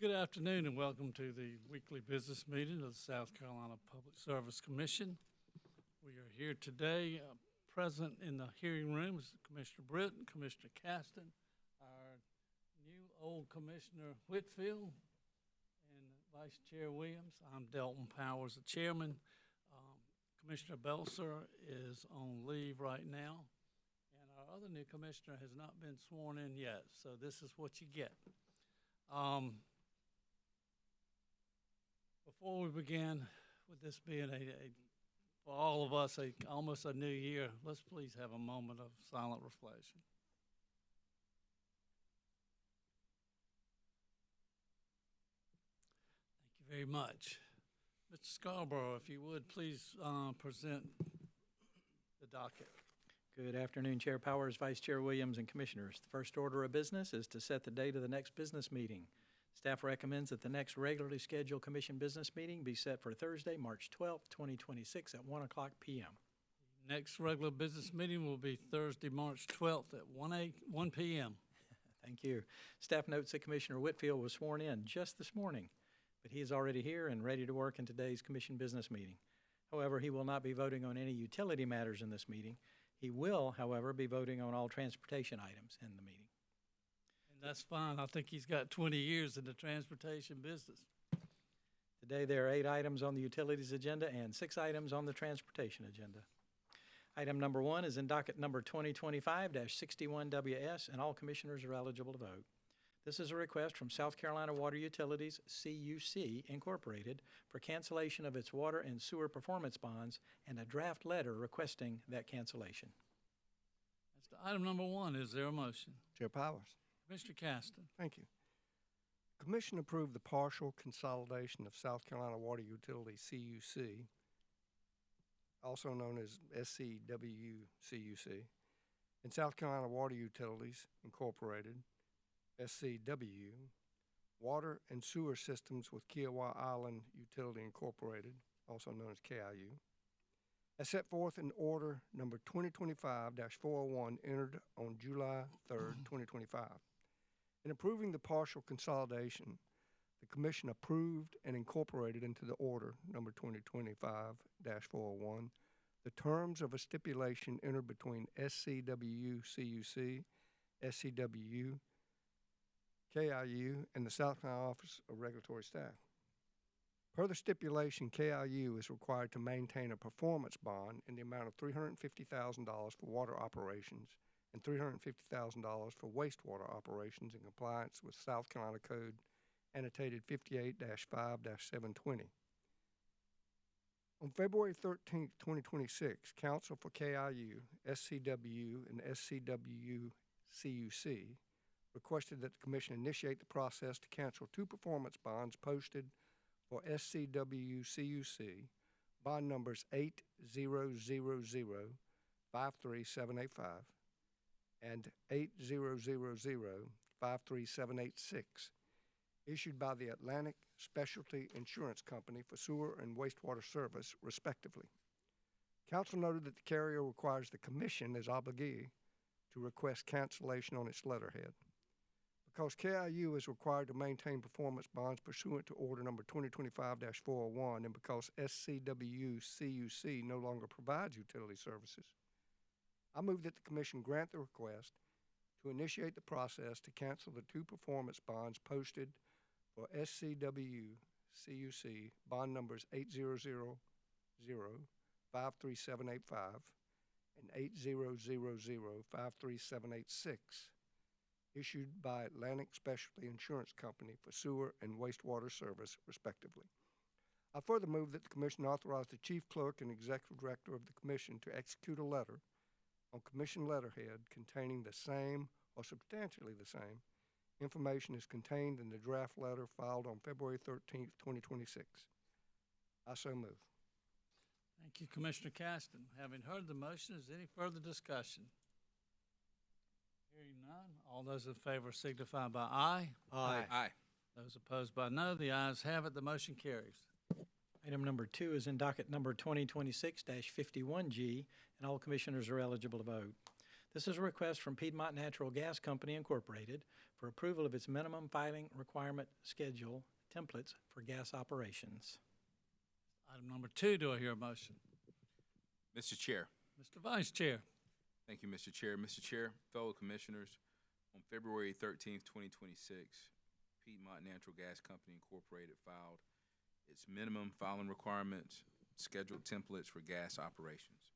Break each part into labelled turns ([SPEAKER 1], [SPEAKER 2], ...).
[SPEAKER 1] Good afternoon and welcome to the weekly business meeting of the South Carolina Public Service Commission. We are here today. Present in the hearing room is Commissioner Britt and Commissioner Caston, our new old Commissioner Whitfield, and Vice Chair Williams. I'm Delton Powers, the chairman. Commissioner Belser is on leave right now, and our other new commissioner has not been sworn in yet, so this is what you get. Before we begin, with this being for all of us, almost a new year, let's please have a moment of silent reflection. Thank you very much. Mr. Scarborough, if you would, please present the docket.
[SPEAKER 2] Good afternoon, Chair Powers, Vice Chair Williams, and Commissioners. The first order of business is to set the date of the next business meeting. Staff recommends that the next regularly scheduled Commission business meeting be set for Thursday, March 12th, 2026 at 1 o'clock p.m.
[SPEAKER 1] Next regular business meeting will be Thursday, March 12th at 1 p.m.
[SPEAKER 2] Thank you. Staff notes that Commissioner Whitfield was sworn in just this morning, but he is already here and ready to work in today's Commission business meeting. However, he will not be voting on any utility matters in this meeting. He will, however, be voting on all transportation items in the meeting.
[SPEAKER 1] That's fine. I think he's got 20 years in the transportation business.
[SPEAKER 2] Today there are 8 items on the utilities agenda and 6 items on the transportation agenda. Item number 1 is in docket number 2025-61WS, and all commissioners are eligible to vote. This is a request from South Carolina Water Utilities, CUC, Incorporated, for cancellation of its water and sewer performance bonds and a draft letter requesting that cancellation.
[SPEAKER 1] That's the item number 1. Is there a motion?
[SPEAKER 3] Chair Powers.
[SPEAKER 1] Mr. Caston.
[SPEAKER 3] Thank you. Commission approved the partial consolidation of South Carolina Water Utilities, CUC, also known as SCWCUC, and South Carolina Water Utilities, Incorporated, SCW, Water and Sewer Systems with Kiowa Island Utility Incorporated, also known as KIU, as set forth in order number 2025-401 entered on July 3rd, 2025. In approving the partial consolidation, the Commission approved and incorporated into the order number 2025-401 the terms of a stipulation entered between SCWCUC, SCW, KIU, and the South Carolina Office of Regulatory Staff. Per the stipulation, KIU is required to maintain a performance bond in the amount of $350,000 for water operations and $350,000 for wastewater operations in compliance with South Carolina Code annotated 58-5-720. On February 13, 2026, Counsel for KIU, SCW, and SCWCUC requested that the Commission initiate the process to cancel 2 performance bonds posted for SCWCUC, bond numbers 800053785 and 800053786, issued by the Atlantic Specialty Insurance Company for sewer and wastewater service, respectively. Council noted that the carrier requires the Commission as obligee to request cancellation on its letterhead. Because KIU is required to maintain performance bonds pursuant to order number 2025-401, and because SCWCUC no longer provides utility services, I move that the Commission grant the request to initiate the process to cancel the 2 performance bonds posted for SCWCUC, bond numbers 800053785 and 800053786, issued by Atlantic Specialty Insurance Company for sewer and wastewater service, respectively. I further move that the Commission authorize the Chief Clerk and Executive Director of the Commission to execute a letter on Commission letterhead containing the same or substantially the same information is contained in the draft letter filed on February 13th, 2026. I so move.
[SPEAKER 1] Thank you, Commissioner Caston. Having heard the motion, is there any further discussion? Hearing none, all those in favor signify by aye.
[SPEAKER 2] Aye.
[SPEAKER 4] Aye.
[SPEAKER 1] Those opposed by no. The ayes have it. The motion carries.
[SPEAKER 2] Item number 2 is in docket number 2026-51G, and all commissioners are eligible to vote. This is a request from Piedmont Natural Gas Company Incorporated for approval of its minimum filing requirement schedule templates for gas operations.
[SPEAKER 1] Item number 2, do I hear a motion?
[SPEAKER 4] Mr. Chair.
[SPEAKER 1] Mr. Vice Chair.
[SPEAKER 4] Thank you, Mr. Chair. Mr. Chair, fellow commissioners, on February 13th, 2026, Piedmont Natural Gas Company Incorporated filed its minimum filing requirements, scheduled templates for gas operations.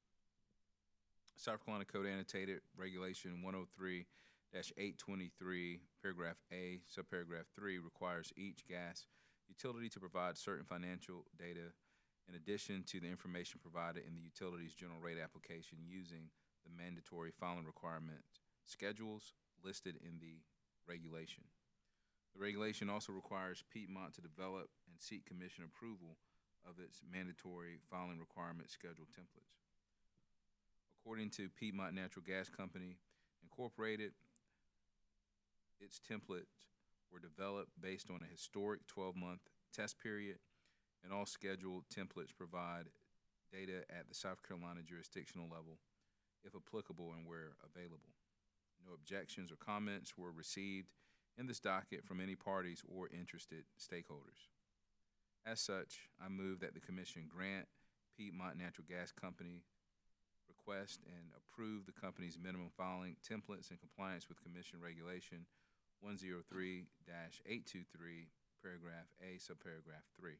[SPEAKER 4] South Carolina Code Annotated Regulation 103-823, paragraph A, subparagraph 3, requires each gas utility to provide certain financial data in addition to the information provided in the utility's general rate application using the mandatory filing requirement schedules listed in the regulation. The regulation also requires Piedmont to develop and seek commission approval of its mandatory filing requirement schedule templates. According to Piedmont Natural Gas Company Incorporated, its templates were developed based on a historic 12-month test period, and all scheduled templates provide data at the South Carolina jurisdictional level, if applicable and where available. No objections or comments were received in this docket from any parties or interested stakeholders. As such, I move that the Commission grant Piedmont Natural Gas Company request and approve the company's minimum filing templates in compliance with Commission Regulation 103-823, paragraph A, subparagraph 3.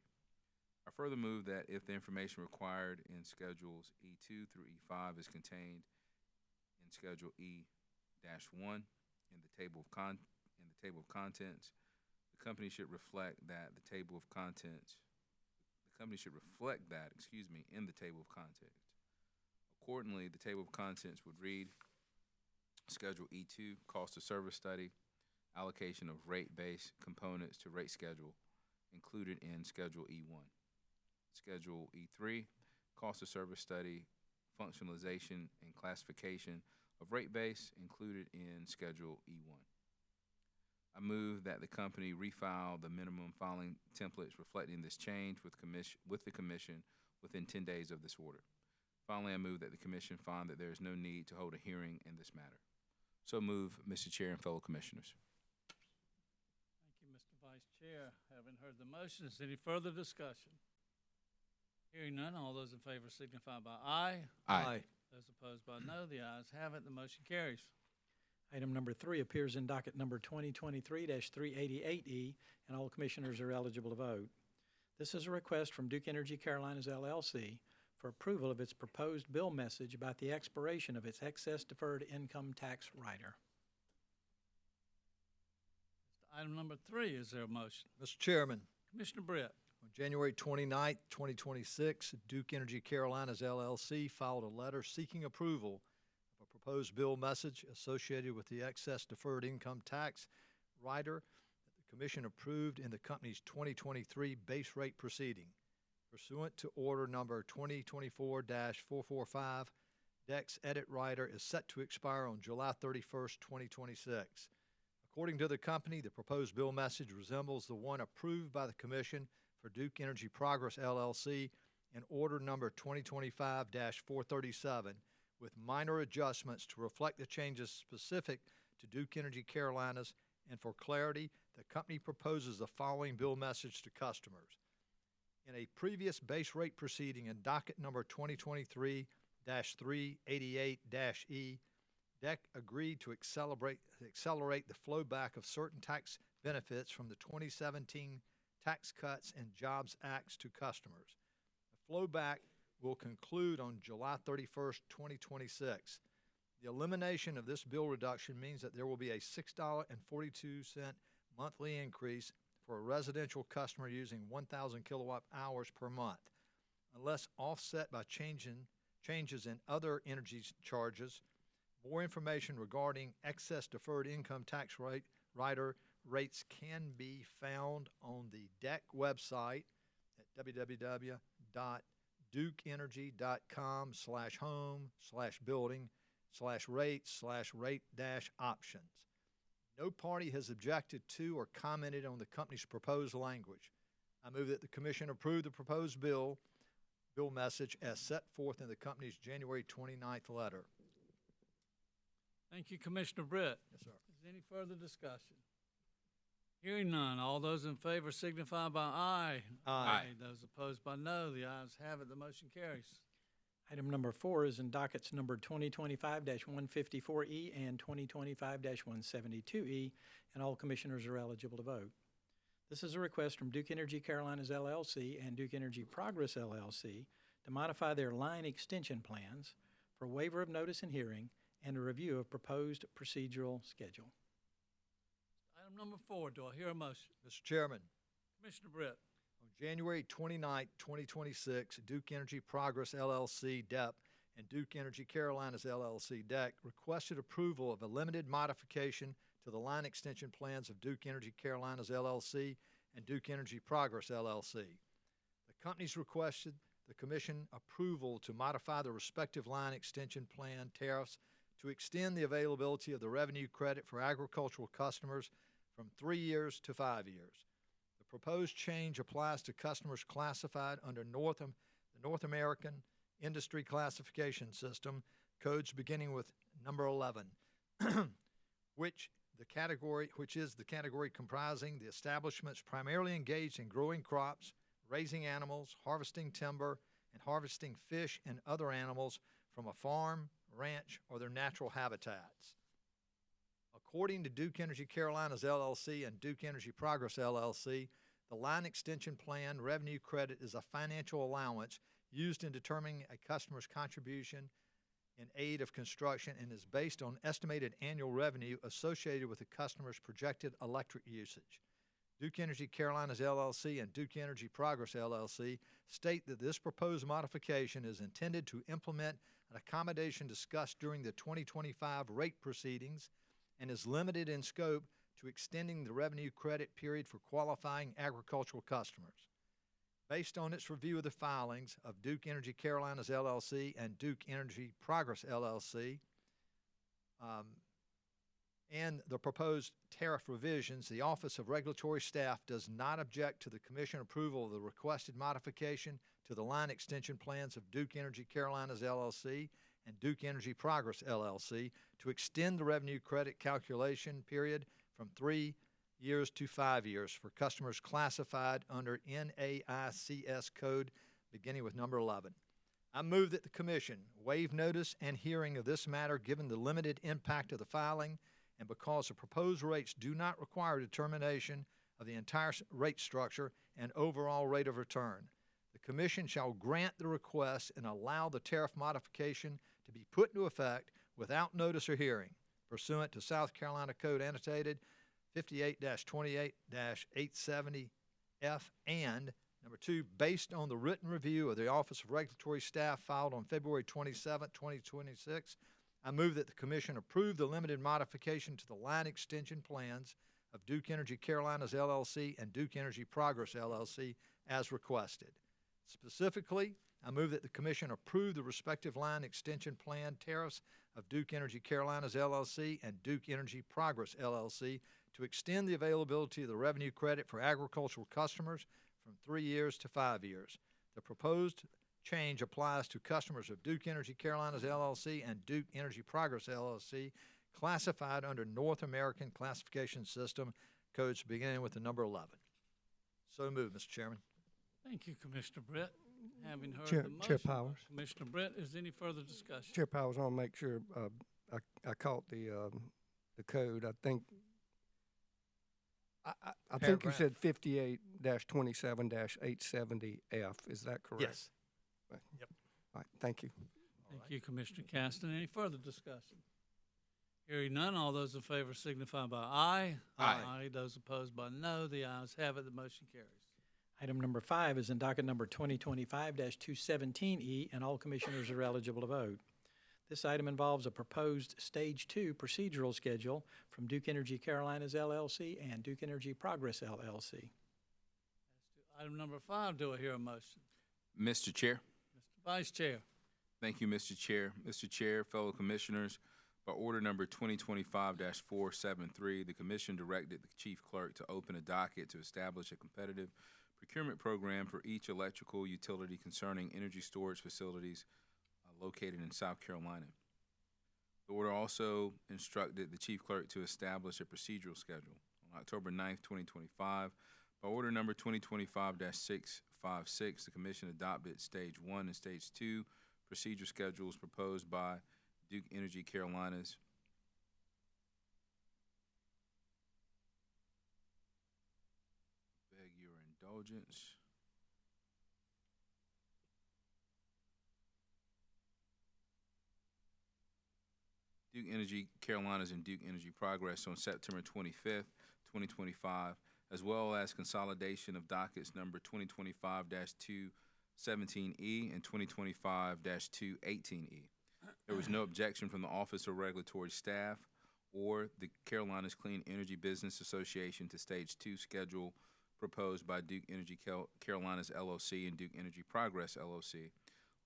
[SPEAKER 4] I further move that if the information required in Schedules E2 through E5 is contained in Schedule E-1 in the table of contents, the company should reflect that in the table of contents. Accordingly, the table of contents would read: Schedule E2, cost of service study, allocation of rate-based components to rate schedule, included in Schedule E1. Schedule E3, cost of service study, functionalization and classification of rate base, included in Schedule E1. I move that the company refile the minimum filing templates reflecting this change with the Commission within 10 days of this order. Finally, I move that the Commission find that there is no need to hold a hearing in this matter. So move, Mr. Chair and fellow commissioners.
[SPEAKER 1] Thank you, Mr. Vice Chair. Having heard the motion, is there any further discussion? Hearing none, all those in favor signify by aye.
[SPEAKER 4] Aye.
[SPEAKER 1] Those opposed by no, the ayes have it, the motion carries.
[SPEAKER 2] Item number 3 appears in docket number 2023-388E, and all commissioners are eligible to vote. This is a request from Duke Energy Carolinas, LLC, for approval of its proposed bill message about the expiration of its excess deferred income tax rider.
[SPEAKER 1] Item number 3, is there a motion?
[SPEAKER 5] Mr. Chairman,
[SPEAKER 1] Commissioner Britt.
[SPEAKER 5] on January 29th, 2026, Duke Energy Carolinas LLC filed a letter seeking approval of a proposed bill message associated with the excess deferred income tax rider that the Commission approved in the company's 2023 base rate proceeding. Pursuant to Order Number 2024-445, DEX Edit Rider is set to expire on July 31st, 2026. According to the company, the proposed bill message resembles the one approved by the Commission for Duke Energy Progress, LLC in Order Number 2025-437, with minor adjustments to reflect the changes specific to Duke Energy Carolinas, and for clarity, the company proposes the following bill message to customers. In a previous base rate proceeding in docket number 2023-388-E, DEC agreed to accelerate the flow back of certain tax benefits from the 2017 Tax Cuts and Jobs Acts to customers. The flow back will conclude on July 31st, 2026. The elimination of this bill reduction means that there will be a $6.42 monthly increase for a residential customer using 1,000 kilowatt hours per month, unless offset by changes in other energy charges. More information regarding excess deferred income tax rider rates can be found on the DEC website at www.dukeenergy.com/home/building/rate/rate-options. No party has objected to or commented on the company's proposed language. I move that the Commission approve the proposed bill message as set forth in the company's January 29th letter.
[SPEAKER 1] Thank you, Commissioner Britt.
[SPEAKER 5] Yes, sir.
[SPEAKER 1] Is there any further discussion? Hearing none, all those in favor signify by aye.
[SPEAKER 5] Aye.
[SPEAKER 1] Those opposed by no, the ayes have it, the motion carries.
[SPEAKER 2] Item number 4 is in dockets number 2025-154E and 2025-172E, and all commissioners are eligible to vote. This is a request from Duke Energy Carolinas LLC and Duke Energy Progress LLC to modify their line extension plans for waiver of notice and hearing and a review of proposed procedural schedule.
[SPEAKER 1] Item number 4, do I hear a motion?
[SPEAKER 5] Mr. Chairman,
[SPEAKER 1] Commissioner Britt.
[SPEAKER 5] on January 29, 2026, Duke Energy Progress LLC, DEP, and Duke Energy Carolinas LLC, DEC, requested approval of a limited modification to the line extension plans of Duke Energy Carolinas LLC and Duke Energy Progress LLC. The companies requested the Commission approval to modify the respective line extension plan tariffs to extend the availability of the revenue credit for agricultural customers from 3 years to 5 years. The proposed change applies to customers classified under the North American Industry Classification System, codes beginning with number 11, which is the category comprising the establishments primarily engaged in growing crops, raising animals, harvesting timber, and harvesting fish and other animals from a farm, ranch, or their natural habitats. According to Duke Energy Carolinas LLC and Duke Energy Progress LLC, the line extension plan revenue credit is a financial allowance used in determining a customer's contribution in aid of construction and is based on estimated annual revenue associated with the customer's projected electric usage. Duke Energy Carolinas LLC and Duke Energy Progress LLC state that this proposed modification is intended to implement an accommodation discussed during the 2025 rate proceedings and is limited in scope to extending the revenue credit period for qualifying agricultural customers. Based on its review of the filings of Duke Energy Carolinas LLC and Duke Energy Progress LLC, and the proposed tariff revisions, the Office of Regulatory Staff does not object to the Commission approval of the requested modification to the line extension plans of Duke Energy Carolinas LLC and Duke Energy Progress LLC to extend the revenue credit calculation period from 3 years to 5 years for customers classified under NAICS code beginning with number 11. I move that the Commission waive notice and hearing of this matter given the limited impact of the filing and because the proposed rates do not require determination of the entire rate structure and overall rate of return. The Commission shall grant the request and allow the tariff modification to be put into effect without notice or hearing, pursuant to South Carolina Code Annotated 58-28-870F, and number 2, based on the written review of the Office of Regulatory Staff filed on February 27, 2026, I move that the Commission approve the limited modification to the line extension plans of Duke Energy Carolinas LLC and Duke Energy Progress LLC as requested. Specifically, I move that the Commission approve the respective line extension plan tariffs of Duke Energy Carolinas LLC and Duke Energy Progress LLC to extend the availability of the revenue credit for agricultural customers from 3 years to 5 years. The proposed change applies to customers of Duke Energy Carolinas LLC and Duke Energy Progress LLC classified under North American Classification System, codes beginning with the number 11. So moved, Mr. Chairman.
[SPEAKER 1] Thank you, Commissioner Britt. Having heard
[SPEAKER 3] Chair-
[SPEAKER 1] the motion,
[SPEAKER 3] Chair Powers.
[SPEAKER 1] Commissioner Britt, is there any further discussion?
[SPEAKER 3] Chair Powers, I want to make sure I caught the code. I think I think you
[SPEAKER 5] Paragraph.
[SPEAKER 3] said 58-27-870F. Is that correct?
[SPEAKER 5] Yes.
[SPEAKER 3] Right.
[SPEAKER 5] Yep.
[SPEAKER 3] All right. Thank you.
[SPEAKER 1] Thank you, Commissioner Caston. Any further discussion? Hearing none, all those in favor signify by aye.
[SPEAKER 4] Aye.
[SPEAKER 1] Those opposed by no, the ayes have it, the motion carries.
[SPEAKER 2] Item number 5 is in docket number 2025-217E, and all commissioners are eligible to vote. This item involves a proposed Stage 2 procedural schedule from Duke Energy Carolinas LLC and Duke Energy Progress LLC.
[SPEAKER 1] Item number 5, do I hear a motion?
[SPEAKER 4] Mr. Chair.
[SPEAKER 1] Mr. Vice Chair.
[SPEAKER 4] Thank you, Mr. Chair. Mr. Chair, fellow commissioners, by order number 2025-473, the Commission directed the Chief Clerk to open a docket to establish a competitive procurement program for each electrical utility concerning energy storage facilities located in South Carolina. The order also instructed the chief clerk to establish a procedural schedule. On October 9th, 2025, by order number 2025-656, the commission adopted Stage 1 and Stage 2 procedure schedules proposed by Duke Energy Carolinas. Beg your indulgence. Duke Energy Carolinas and Duke Energy Progress on September 25th, 2025, as well as consolidation of dockets number 2025-217E and 2025-218E. There was no objection from the Office of Regulatory Staff or the Carolinas Clean Energy Business Association to Stage 2 schedule proposed by Duke Energy Carolinas LLC and Duke Energy Progress LLC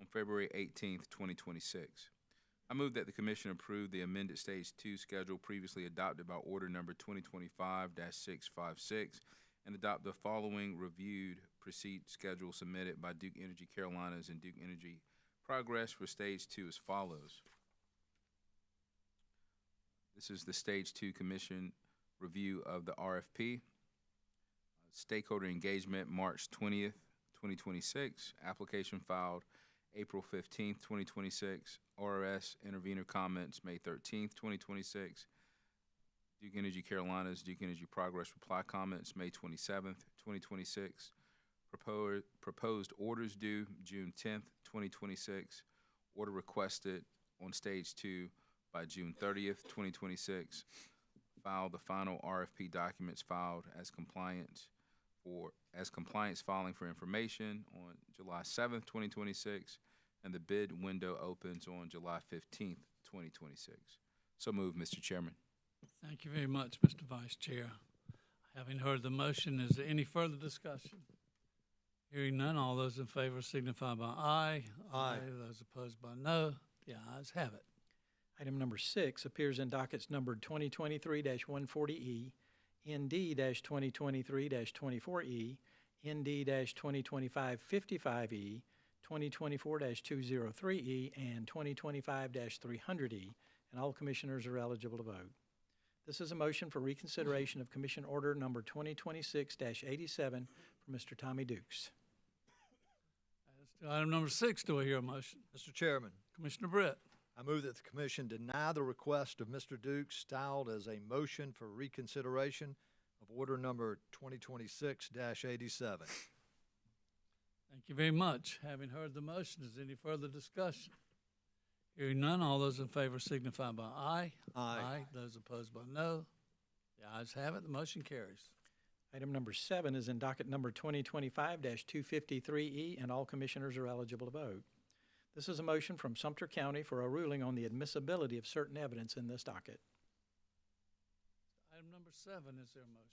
[SPEAKER 4] on February 18th, 2026. I move that the commission approve the amended Stage 2 schedule previously adopted by order number 2025-656 and adopt the following reviewed proceed schedule submitted by Duke Energy Carolinas and Duke Energy Progress for Stage 2 as follows. This is the Stage 2 Commission review of the RFP. Stakeholder engagement, March 20th, 2026. Application filed April 15th, 2026. ORS intervenor comments, May 13th, 2026. Duke Energy Carolinas, Duke Energy Progress reply comments, May 27th, 2026. Proposed orders due June 10th, 2026. Order requested on Stage 2 by June 30th, 2026. File the final RFP documents filed as compliance filing for information on July 7th, 2026, and the bid window opens on July 15th, 2026. So moved, Mr. Chairman.
[SPEAKER 1] Thank you very much, Mr. Vice Chair. Having heard the motion, is there any further discussion? Hearing none, all those in favor signify by aye.
[SPEAKER 5] Aye.
[SPEAKER 1] Those opposed by no. The ayes have it.
[SPEAKER 2] Item number 6 appears in dockets numbered 2023-140E, ND-2023-24E, ND-2025-55E, 2024-203E, and 2025-300E, and all commissioners are eligible to vote. This is a motion for reconsideration of Commission Order number 2026-87 for Mr. Tommy Dukes.
[SPEAKER 1] As to item number 6, do I hear a motion?
[SPEAKER 5] Mr. Chairman,
[SPEAKER 1] Commissioner Britt.
[SPEAKER 5] I move that the commission deny the request of Mr. Dukes styled as a motion for reconsideration of order number 2026-87.
[SPEAKER 1] Thank you very much. Having heard the motion, is there any further discussion? Hearing none, all those in favor signify by aye.
[SPEAKER 5] Aye.
[SPEAKER 1] Those opposed by no. The ayes have it. The motion carries.
[SPEAKER 2] Item number 7 is in docket number 2025-253E, and all commissioners are eligible to vote. This is a motion from Sumter County for a ruling on the admissibility of certain evidence in this docket.
[SPEAKER 1] Item number 7, is there a motion?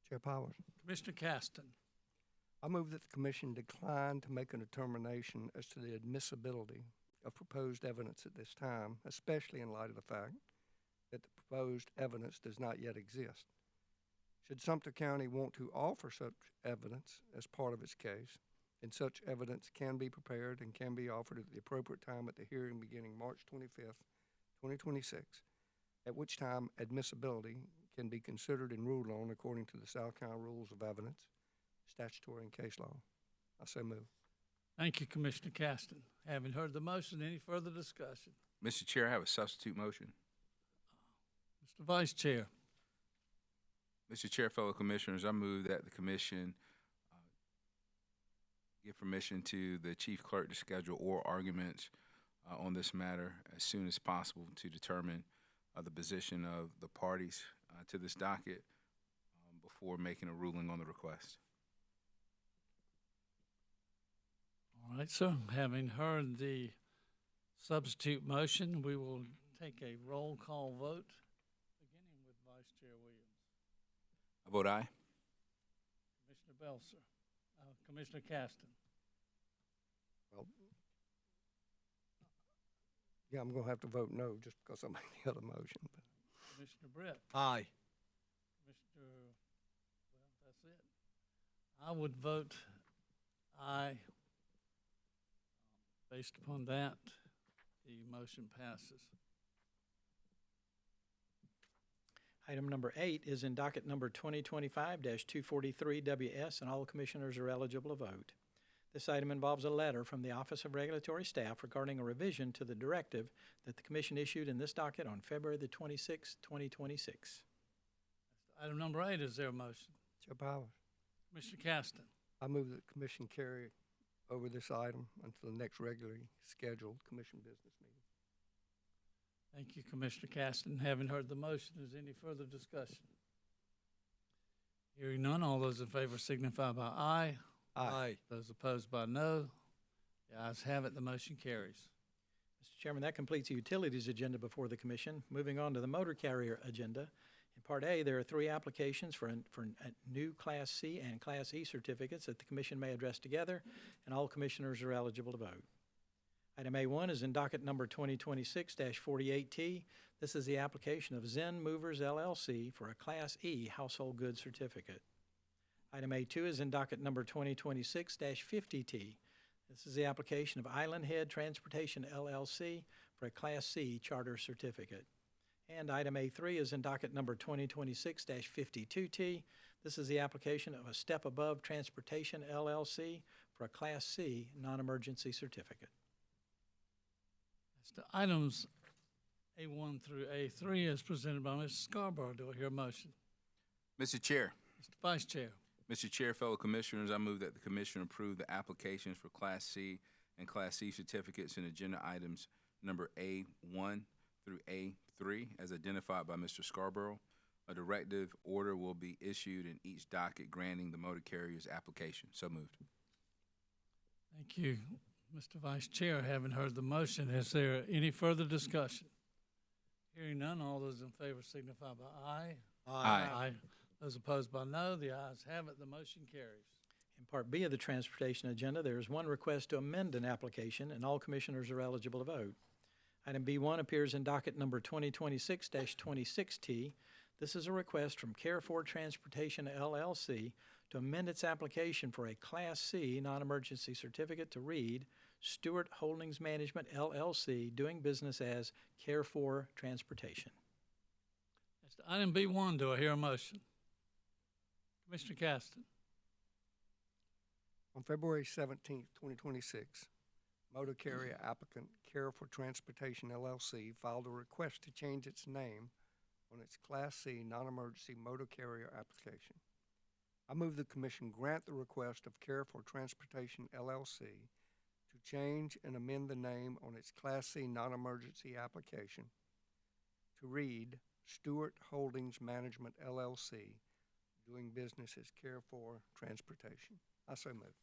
[SPEAKER 3] Chair Powers.
[SPEAKER 1] Commissioner Caston.
[SPEAKER 3] I move that the commission decline to make a determination as to the admissibility of proposed evidence at this time, especially in light of the fact that the proposed evidence does not yet exist. Should Sumter County want to offer such evidence as part of its case, then such evidence can be prepared and can be offered at the appropriate time at the hearing beginning March 25th, 2026, at which time admissibility can be considered and ruled on according to the South Carolina Rules of Evidence, statutory and case law. I so move.
[SPEAKER 1] Thank you, Commissioner Caston. Having heard the motion, any further discussion?
[SPEAKER 4] Mr. Chair, I have a substitute motion.
[SPEAKER 1] Mr. Vice Chair.
[SPEAKER 4] Mr. Chair, fellow commissioners, I move that the commission give permission to the chief clerk to schedule oral arguments on this matter as soon as possible to determine the position of the parties to this docket before making a ruling on the request.
[SPEAKER 1] All right, sir. Having heard the substitute motion, we will take a roll call vote, beginning with Vice Chair Williams.
[SPEAKER 4] I vote aye.
[SPEAKER 1] Commissioner Belser. Commissioner Caston.
[SPEAKER 3] Well, yeah, I'm going to have to vote no just because I made the other motion. But
[SPEAKER 1] Commissioner Britt.
[SPEAKER 5] Aye.
[SPEAKER 1] Commissioner, well, that's it. I would vote aye. Based upon that, the motion passes.
[SPEAKER 2] Item number 8 is in docket number 2025-243WS, and all commissioners are eligible to vote. This item involves a letter from the Office of Regulatory Staff regarding a revision to the directive that the Commission issued in this docket on February the 26th, 2026.
[SPEAKER 1] Item number 8, is there a motion?
[SPEAKER 3] Chair Powers,
[SPEAKER 1] Commissioner Caston.
[SPEAKER 3] I move that the commission carry over this item until the next regularly scheduled commission business meeting.
[SPEAKER 1] Thank you, Commissioner Caston. Having heard the motion, is any further discussion? Hearing none, all those in favor signify by aye.
[SPEAKER 5] Aye.
[SPEAKER 1] Those opposed by no. The ayes have it, the motion carries.
[SPEAKER 2] Mr. Chairman, that completes the utilities agenda before the Commission. Moving on to the motor carrier agenda. In Part A, there are 3 applications for new Class C and Class E certificates that the Commission may address together, and all commissioners are eligible to vote. Item A1 is in docket number 2026-48T. This is the application of Zen Movers LLC for a Class E household goods certificate. Item A2 is in docket number 2026-50T. This is the application of Island Head Transportation LLC for a Class C charter certificate. And item A3 is in docket number 2026-52T. This is the application of a Step Above Transportation LLC for a Class C non-emergency certificate.
[SPEAKER 1] As to items A1 through A3 as presented by Mr. Scarborough, do I hear a motion?
[SPEAKER 4] Mr. Chair.
[SPEAKER 1] Mr. Vice Chair.
[SPEAKER 4] Mr. Chair, fellow commissioners, I move that the commission approve the applications for Class C and Class C certificates in agenda items number A1 through A3 as identified by Mr. Scarborough. A directive order will be issued in each docket granting the motor carrier's application. So moved.
[SPEAKER 1] Thank you, Mr. Vice Chair. Having heard the motion, is there any further discussion? Hearing none, all those in favor signify by aye.
[SPEAKER 4] Aye.
[SPEAKER 1] Those opposed by no, the ayes have it, the motion carries.
[SPEAKER 2] In Part B of the transportation agenda, there is 1 request to amend an application, and all commissioners are eligible to vote. Item B1 appears in docket number 2026-26T. This is a request from Care4 Transportation LLC to amend its application for a Class C non-emergency certificate to read Stewart Holdings Management LLC, doing business as Care4 Transportation.
[SPEAKER 1] As to item B1, do I hear a motion? Commissioner Caston.
[SPEAKER 3] On February 17th, 2026, motor carrier applicant Care4 Transportation LLC filed a request to change its name on its Class C non-emergency motor carrier application. I move the Commission grant the request of Care4 Transportation LLC to change and amend the name on its Class C non-emergency application to read Stewart Holdings Management LLC, doing business as Care4 Transportation. I so move.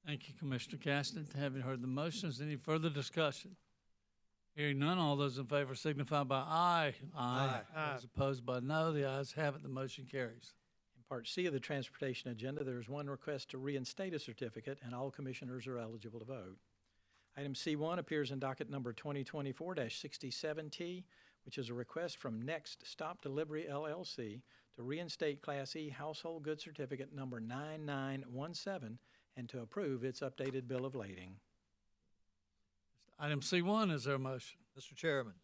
[SPEAKER 1] Thank you, Commissioner Caston. Having heard the motion, is any further discussion? Hearing none, all those in favor signify by aye.
[SPEAKER 5] Aye.
[SPEAKER 1] Those opposed by no, the ayes have it, the motion carries.
[SPEAKER 2] In Part C of the transportation agenda, there is 1 request to reinstate a certificate, and all commissioners are eligible to vote. Item C1 appears in docket number 2024-67T, which is a request from Next Stop Delivery LLC to reinstate Class E household goods certificate number 9917 and to approve its updated bill of lading.
[SPEAKER 1] Item C1, is there a motion?
[SPEAKER 5] Mr. Chairman,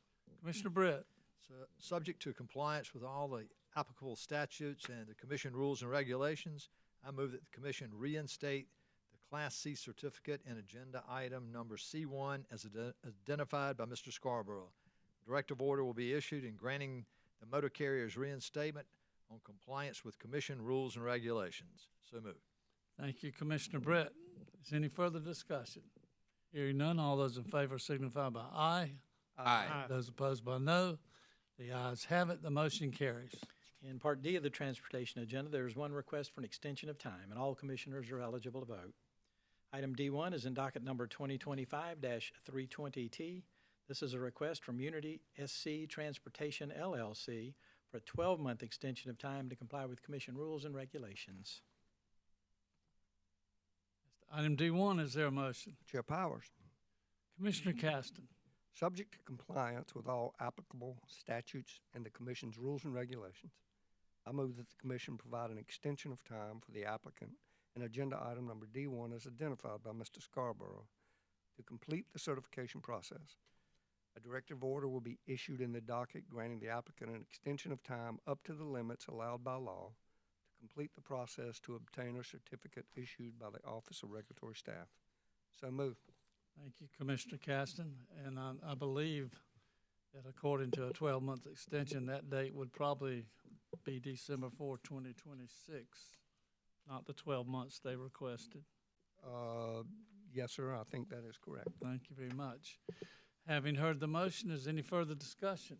[SPEAKER 1] Commissioner Britt.
[SPEAKER 5] so subject to compliance with all the applicable statutes and the Commission rules and regulations, I move that the Commission reinstate the Class C certificate in agenda item number C1 as identified by Mr. Scarborough. Directive order will be issued in granting the motor carrier's reinstatement on compliance with Commission rules and regulations. So moved.
[SPEAKER 1] Thank you, Commissioner Britt. Is any further discussion? Hearing none, all those in favor signify by aye.
[SPEAKER 4] Aye.
[SPEAKER 1] Those opposed by no, the ayes have it, the motion carries.
[SPEAKER 2] In Part D of the transportation agenda, there is 1 request for an extension of time, and all commissioners are eligible to vote. Item D1 is in docket number 2025-320T. This is a request from Unity SC Transportation LLC for a 12-month extension of time to comply with Commission rules and regulations.
[SPEAKER 1] Item D1, is there a motion?
[SPEAKER 3] Chair Powers,
[SPEAKER 1] Commissioner Caston.
[SPEAKER 3] subject to compliance with all applicable statutes and the Commission's rules and regulations, I move that the Commission provide an extension of time for the applicant in agenda item number D1 as identified by Mr. Scarborough to complete the certification process. A directive order will be issued in the docket granting the applicant an extension of time up to the limits allowed by law to complete the process to obtain a certificate issued by the Office of Regulatory Staff. So moved.
[SPEAKER 1] Thank you, Commissioner Caston. And I believe that according to a 12-month extension, that date would probably be December 4, 2026, not the 12 months they requested.
[SPEAKER 3] Yes, sir, I think that is correct.
[SPEAKER 1] Thank you very much. Having heard the motion, is any further discussion?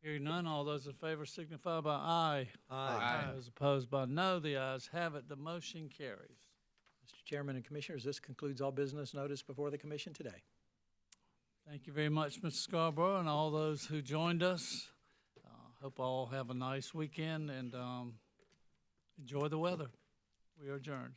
[SPEAKER 1] Hearing none, all those in favor signify by aye.
[SPEAKER 4] Aye.
[SPEAKER 1] Those opposed by no, the ayes have it. The motion carries.
[SPEAKER 2] Mr. Chairman and Commissioners, this concludes all business noticed before the commission today.
[SPEAKER 1] Thank you very much, Mr. Scarborough, and all those who joined us. Hope all have a nice weekend and enjoy the weather. We are adjourned.